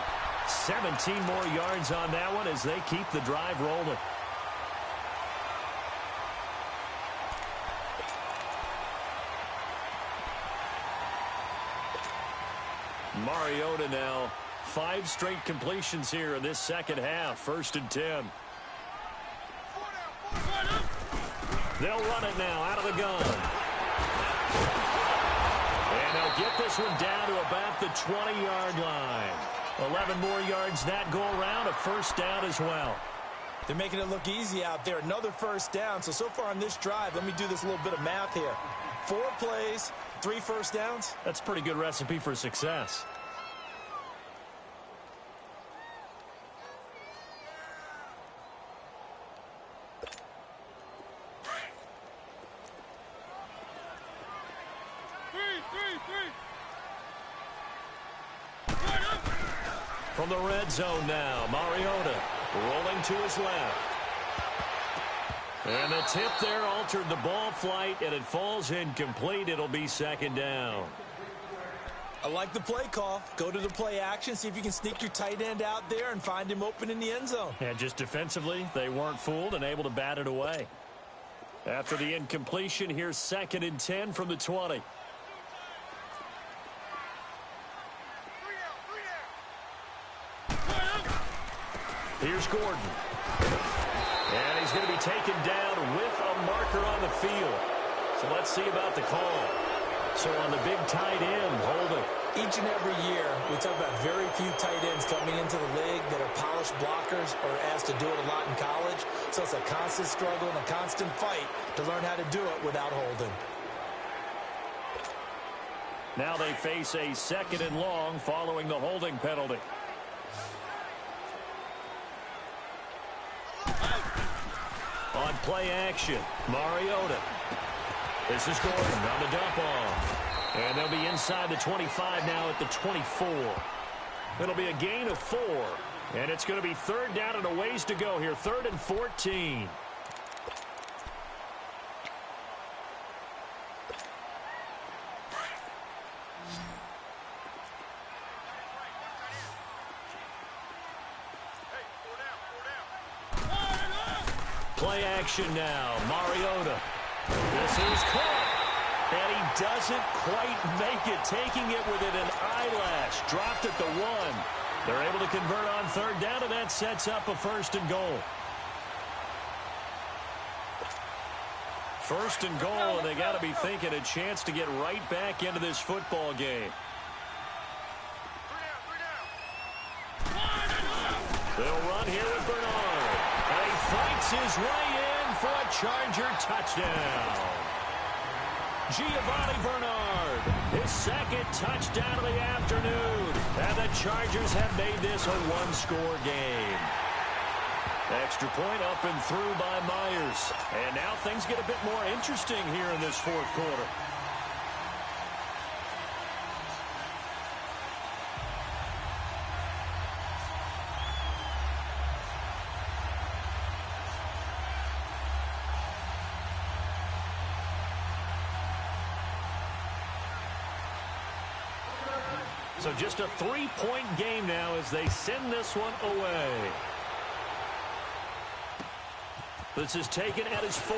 17 more yards on that one as they keep the drive rolling. Mariota now, 5 straight completions here in this second half. 1st and 10. They'll run it now out of the gun. And they'll get this one down to about the 20-yard line. 11 more yards that go around, a 1st down as well. They're making it look easy out there. Another 1st down. So far on this drive, let me do this little bit of math here. 4 plays, 3 1st downs. That's a pretty good recipe for success. From the red zone now, Mariota rolling to his left. And the tip there altered the ball flight, and it falls incomplete. It'll be second down. I like the play call. Go to the play action, see if you can sneak your tight end out there and find him open in the end zone. And just defensively, they weren't fooled and able to bat it away. After the incompletion, here's 2nd and 10 from the 20. Here's Gordon. And he's going to be taken down with a marker on the field. So let's see about the call. So on the big tight end, holding. Each and every year, we talk about very few tight ends coming into the league that are polished blockers or asked to do it a lot in college. So it's a constant struggle and a constant fight to learn how to do it without holding. Now they face a 2nd and long following the holding penalty. On play action, Mariota. This is Gordon on the dump off. And they'll be inside the 25 now at the 24. It'll be a gain of 4. And it's going to be 3rd down and a ways to go here. 3rd and 14. Play action now. Mariota. This is caught. And he doesn't quite make it. Taking it within an eyelash. Dropped at the 1. They're able to convert on 3rd down, and that sets up a 1st and goal. 1st and goal, and they got to be thinking a chance to get right back into this football game. They'll run here with Bernard. And he fights his way in for a Charger touchdown. Giovanni Bernard, his 2nd touchdown of the afternoon. And the Chargers have made this a one-score game. Extra point up and through by Myers. And now things get a bit more interesting here in this 4th quarter. So just a 3-point game now as they send this one away. This is taken at his 4.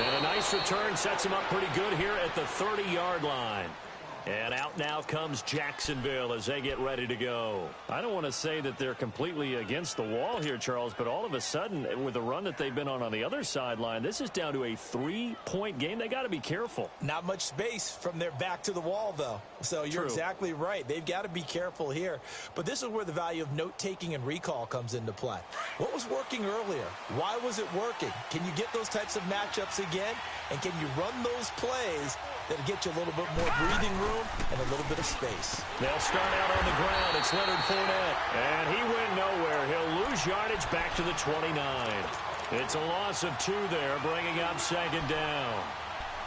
And a nice return sets him up pretty good here at the 30-yard line. And out now comes Jacksonville as they get ready to go. I don't want to say that they're completely against the wall here, Charles, but all of a sudden, with the run that they've been on the other sideline, this is down to a 3-point game. They got to be careful. Not much space from their back to the wall, though. So you're exactly right. They've got to be careful here. But this is where the value of note-taking and recall comes into play. What was working earlier? Why was it working? Can you get those types of matchups again? And can you run those plays that'll get you a little bit more breathing room and a little bit of space? They'll start out on the ground. It's Leonard Fournette. And he went nowhere. He'll lose yardage back to the 29. It's a loss of 2 there, bringing up 2nd down.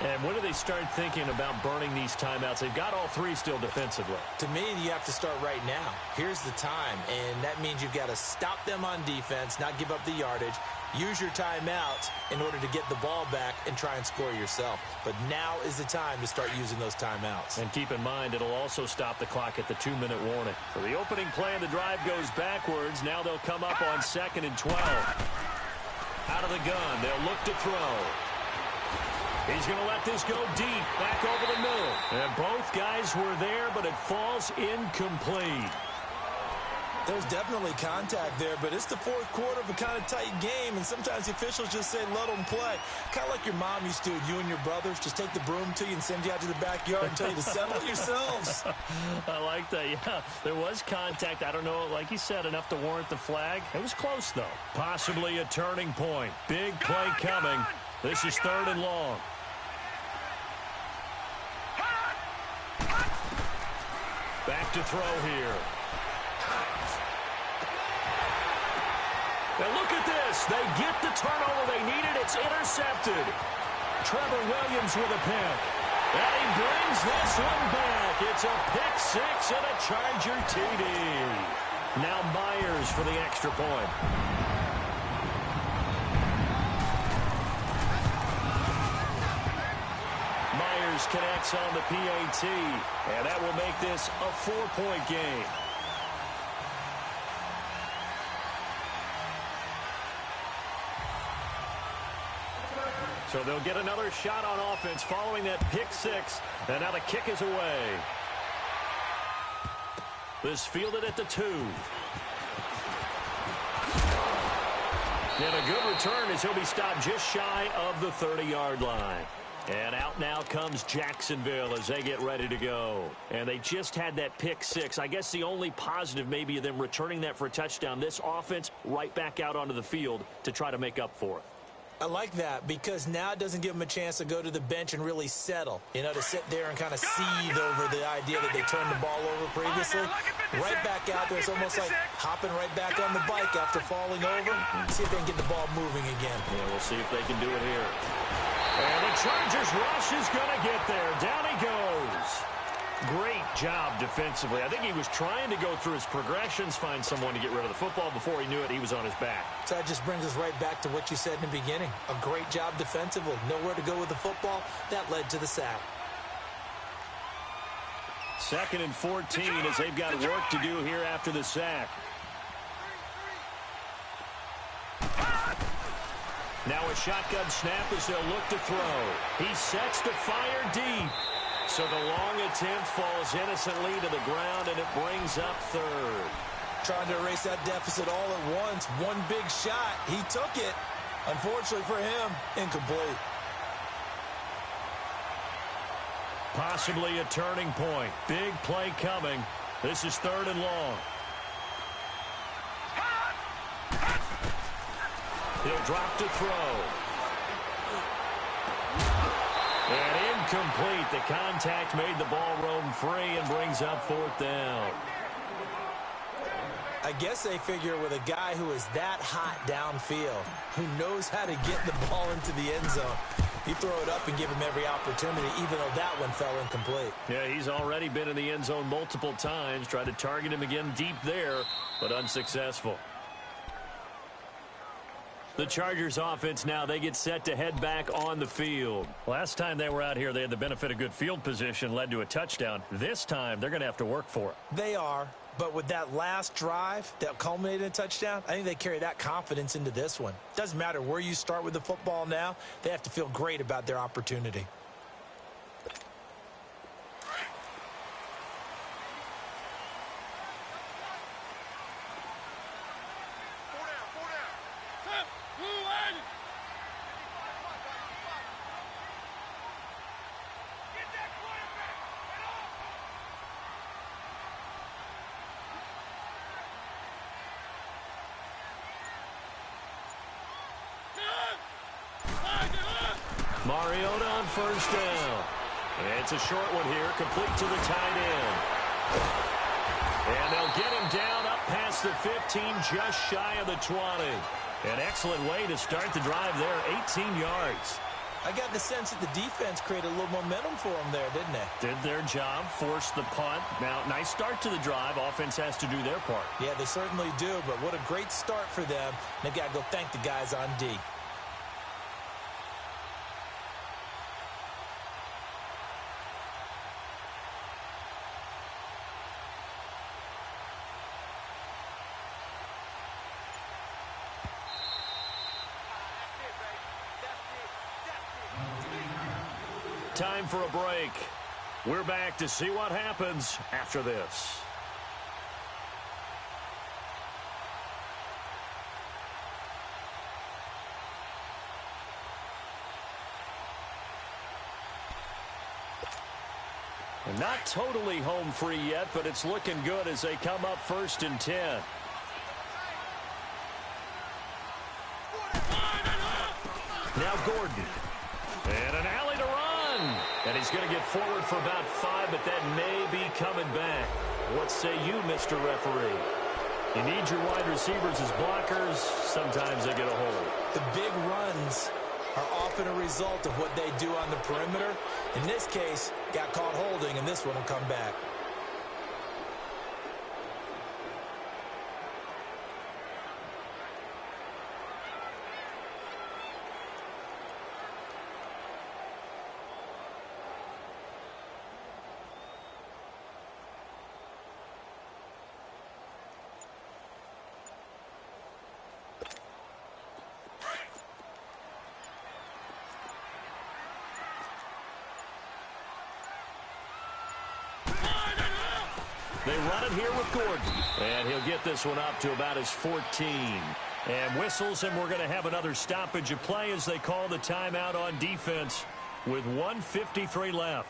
And when do they start thinking about burning these timeouts? They've got all 3 still defensively. To me, you have to start right now. Here's the time, and that means you've got to stop them on defense, not give up the yardage, use your timeouts in order to get the ball back and try and score yourself. But now is the time to start using those timeouts. And keep in mind, it'll also stop the clock at the 2-minute warning. So the opening play of the drive goes backwards. Now they'll come up on 2nd and 12. Out of the gun, they'll look to throw. He's going to let this go deep, back over the middle. And both guys were there, but it falls incomplete. There's definitely contact there, but it's the 4th quarter of a kind of tight game, and sometimes the officials just say, let them play. Kind of like your mom used to, you and your brothers, just take the broom to you and send you out to the backyard and tell you to settle yourselves. I like that, yeah. There was contact. I don't know, like you said, enough to warrant the flag. It was close, though. Possibly a turning point. Big play coming. This is 3rd and long. Back to throw here. Now look at this. They get the turnover they needed. It's intercepted. Trevor Williams with a pick. And he brings this one back. It's a pick six and a Charger TD. Now Myers for the extra point. Myers connects on the PAT, and that will make this a 4-point game. So they'll get another shot on offense following that pick six, and now the kick is away. This fielded at the 2. And a good return as he'll be stopped just shy of the 30-yard line. And out now comes Jacksonville as they get ready to go. And they just had that pick six. I guess the only positive maybe of them returning that for a touchdown. This offense right back out onto the field to try to make up for it. I like that because now it doesn't give them a chance to go to the bench and really settle, to sit there and kind of seethe over the idea that they turned the ball over previously. Right back out there, it's almost like hopping right back on the bike after falling over. See if they can get the ball moving again. Yeah, we'll see if they can do it here. And the Chargers rush is going to get there. Down he goes. Great job defensively. I think he was trying to go through his progressions, find someone to get rid of the football. Before he knew it, he was on his back. So that just brings us right back to what you said in the beginning. A great job defensively. Nowhere to go with the football. That led to the sack. 2nd and 14 as they've got work to do here after the sack. Now a shotgun snap as they'll look to throw. He sets to fire deep. So the long attempt falls innocently to the ground, and it brings up 3rd. Trying to erase that deficit all at once. One big shot. He took it. Unfortunately for him, incomplete. Possibly a turning point. Big play coming. This is 3rd and long. He'll drop to throw. And incomplete. The contact made the ball roam free and brings up 4th down. I guess they figure with a guy who is that hot downfield, who knows how to get the ball into the end zone, you throw it up and give him every opportunity, even though that one fell incomplete. Yeah, he's already been in the end zone multiple times. Tried to target him again deep there, but unsuccessful. The Chargers offense now, they get set to head back on the field. Last time they were out here, they had the benefit of good field position, led to a touchdown. This time, they're going to have to work for it. They are, but with that last drive that culminated in a touchdown, I think they carry that confidence into this one. Doesn't matter where you start with the football now, they have to feel great about their opportunity. Mariota on 1st down. And it's a short one here, complete to the tight end. And they'll get him down up past the 15, just shy of the 20. An excellent way to start the drive there, 18 yards. I got the sense that the defense created a little momentum for them there, didn't they? Did their job, forced the punt. Now, nice start to the drive. Offense has to do their part. Yeah, they certainly do, but what a great start for them. They've got to go thank the guys on D. Time for a break. We're back to see what happens after this. And not totally home free yet, but it's looking good as they come up 1st and 10. Now Gordon. And an alley to run. And he's going to get forward for about 5, but that may be coming back. What say you, Mr. Referee? You need your wide receivers as blockers. Sometimes they get a hold. The big runs are often a result of what they do on the perimeter. In this case, got caught holding, and this one will come back. They run it here with Gordon. And he'll get this one up to about his 14. And whistles, and we're going to have another stoppage of play as they call the timeout on defense with 1:53 left.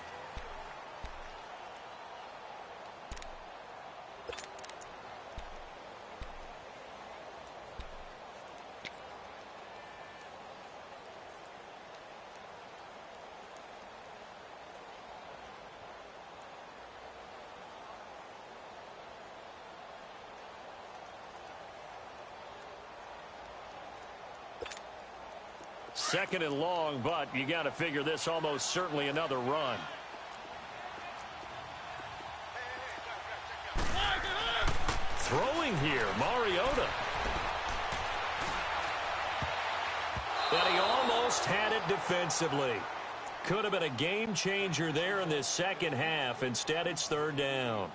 Second and long, but you got to figure this almost certainly another run. Throwing here, Mariota. And he almost had it defensively. Could have been a game changer there in this second half. Instead, it's third down.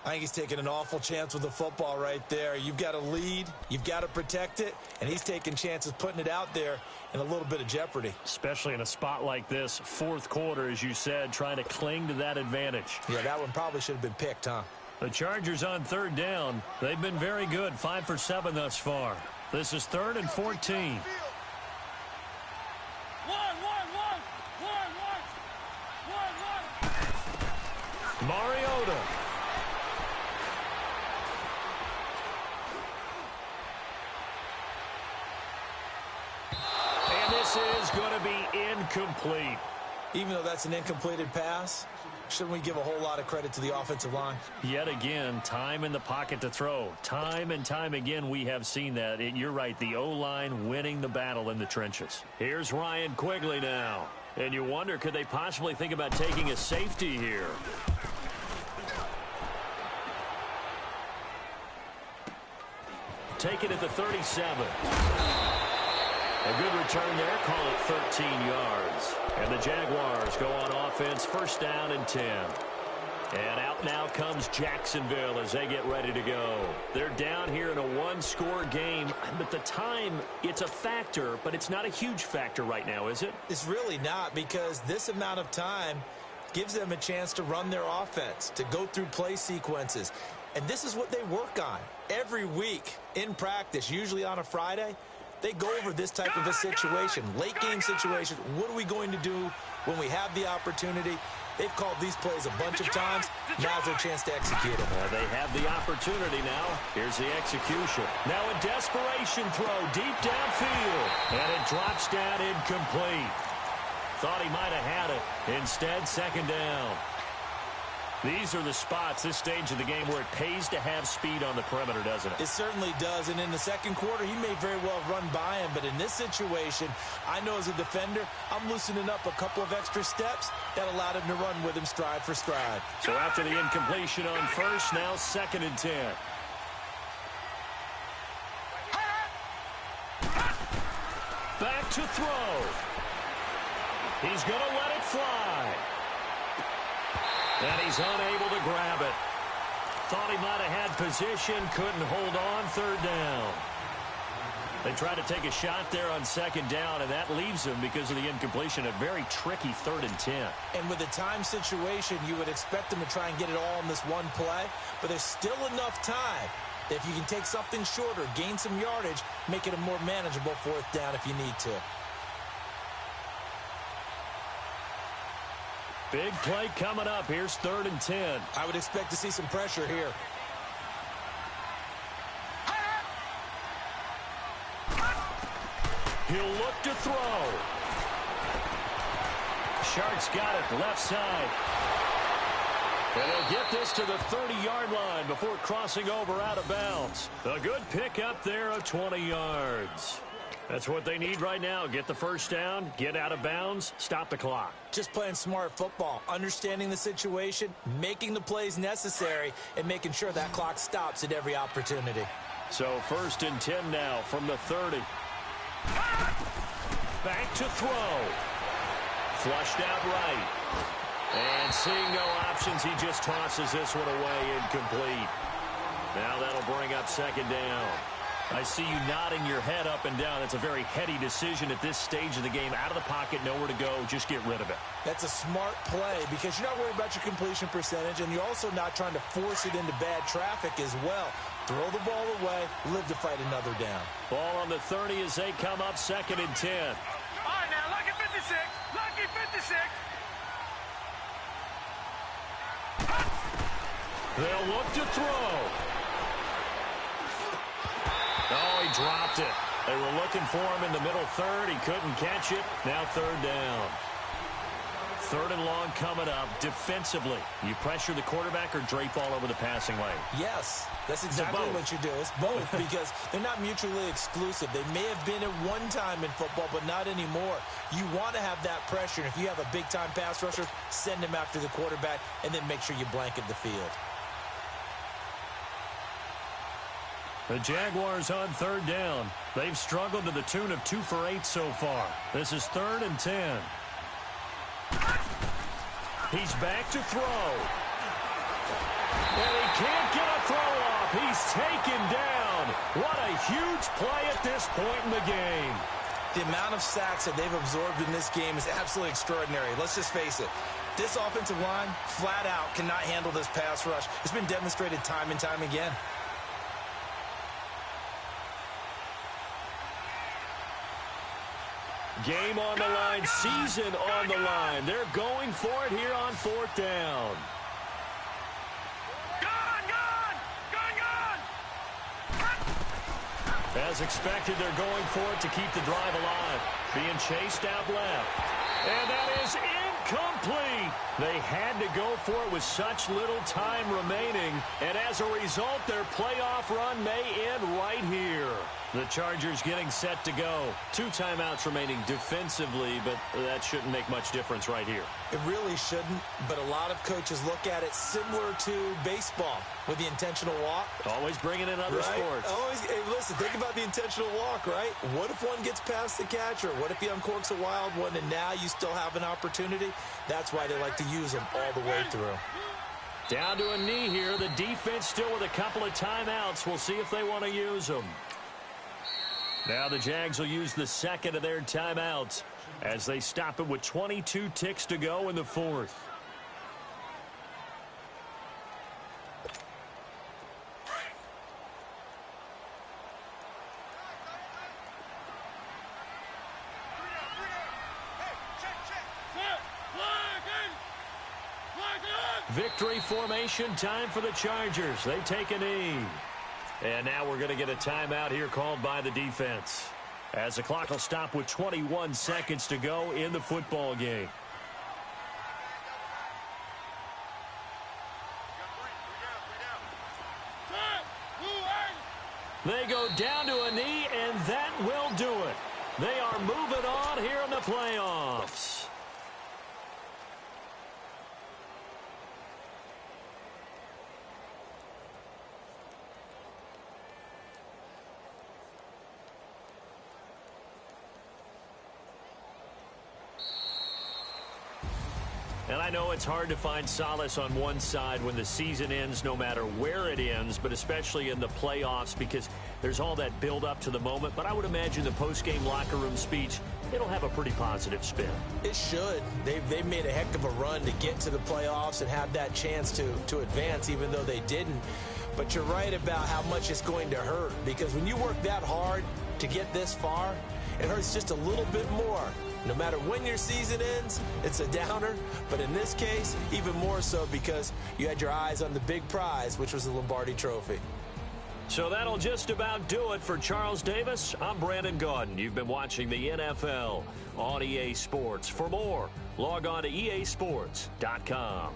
I think he's taking an awful chance with the football right there. You've got to lead, you've got to protect it, and he's taking chances putting it out there in a little bit of jeopardy. Especially in a spot like this, fourth quarter, as you said, trying to cling to that advantage. Yeah, that one probably should have been picked, huh? The Chargers on third down. They've been very good, 5 for 7 thus far. This is 3rd and 14. Mariota. Is going to be incomplete. Even though that's an incompleted pass, shouldn't we give a whole lot of credit to the offensive line? Yet again, time in the pocket to throw. Time and time again, we have seen that. You're right, the O-line winning the battle in the trenches. Here's Ryan Quigley now. And you wonder, could they possibly think about taking a safety here? Take it at the 37. A good return there, call it 13 yards. And the Jaguars go on offense, first down and 10. And out now comes Jacksonville as they get ready to go. They're down here in a one-score game, but the time, it's a factor, but it's not a huge factor right now, is it? It's really not, because this amount of time gives them a chance to run their offense, to go through play sequences. And this is what they work on every week in practice, usually on a Friday. They go over this type of a situation, late game situation. What are we going to do when we have the opportunity? They've called these plays a bunch of times. Now's their chance to execute them. They have the opportunity now. Here's the execution. Now a desperation throw deep downfield. And it drops down incomplete. Thought he might have had it. Instead, second down. These are the spots, this stage of the game, where it pays to have speed on the perimeter, doesn't it? It certainly does, and in the second quarter, he may very well run by him, but in this situation, I know as a defender, I'm loosening up a couple of extra steps that allowed him to run with him stride for stride. So after the incompletion on first, now 2nd and 10. Back to throw. He's going to let it fly. And he's unable to grab it. Thought he might have had position, couldn't hold on, third down. They try to take a shot there on second down, and that leaves him, because of the incompletion, a very tricky 3rd and 10. And with a time situation, you would expect them to try and get it all in this one play, but there's still enough time that if you can take something shorter, gain some yardage, make it a more manageable 4th down if you need to. Big play coming up. Here's 3rd and 10. I would expect to see some pressure here. He'll look to throw. Shark's got it left side. And he'll get this to the 30-yard line before crossing over out of bounds. A good pickup there of 20 yards. That's what they need right now. Get the first down, get out of bounds, stop the clock. Just playing smart football, understanding the situation, making the plays necessary, and making sure that clock stops at every opportunity. So 1st and 10 now from the 30. Back to throw. Flushed out right. And seeing no options, he just tosses this one away, incomplete. Now that'll bring up 2nd down. I see you nodding your head up and down. That's a very heady decision at this stage of the game. Out of the pocket, nowhere to go. Just get rid of it. That's a smart play because you're not worried about your completion percentage, and you're also not trying to force it into bad traffic as well. Throw the ball away, live to fight another down. Ball on the 30 as they come up 2nd and 10. All right, now, lucky 56. Lucky 56. They'll look to throw. Oh, he dropped it. They were looking for him in the middle third. He couldn't catch it. Now 3rd down. 3rd and long coming up. Defensively, you pressure the quarterback or drape all over the passing lane? Yes, that's exactly what you do. It's both because they're not mutually exclusive. They may have been at one time in football, but not anymore. You want to have that pressure. And if you have a big-time pass rusher, send him after the quarterback and then make sure you blanket the field. The Jaguars on 3rd down. They've struggled to the tune of 2 for 8 so far. This is 3rd and 10. He's back to throw. And he can't get a throw off. He's taken down. What a huge play at this point in the game. The amount of sacks that they've absorbed in this game is absolutely extraordinary. Let's just face it. This offensive line, flat out, cannot handle this pass rush. It's been demonstrated time and time again. Game on the line, season on the line. They're going for it here on 4th down. As expected, they're going for it to keep the drive alive. Being chased out left. And that is incomplete. They had to go for it with such little time remaining. And as a result, their playoff run may end right here. The Chargers getting set to go. 2 timeouts remaining defensively, but that shouldn't make much difference right here. It really shouldn't, but a lot of coaches look at it similar to baseball with the intentional walk. Always bringing in other sports. Hey, listen, think about the intentional walk, right? What if one gets past the catcher? What if he uncorks a wild one and now you still have an opportunity? That's why they like to use them all the way through. Down to a knee here. The defense still with a couple of timeouts. We'll see if they want to use them. Now the Jags will use the 2nd of their timeouts as they stop it with 22 ticks to go in the 4th. Victory formation time for the Chargers. They take a knee. And now we're going to get a timeout here called by the defense, as the clock will stop with 21 seconds to go in the football game. They go down to a knee, and that will do it. They are moving on here in the playoffs. And I know it's hard to find solace on one side when the season ends, no matter where it ends, but especially in the playoffs because there's all that build up to the moment. But I would imagine the post-game locker room speech, it'll have a pretty positive spin. It should. They've made a heck of a run to get to the playoffs and have that chance to advance, even though they didn't. But you're right about how much it's going to hurt, because when you work that hard to get this far, it hurts just a little bit more. No matter when your season ends, it's a downer. But in this case, even more so because you had your eyes on the big prize, which was the Lombardi Trophy. So that'll just about do it for Charles Davis. I'm Brandon Gaudin. You've been watching the NFL on EA Sports. For more, log on to easports.com.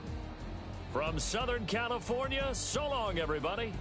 From Southern California, so long, everybody.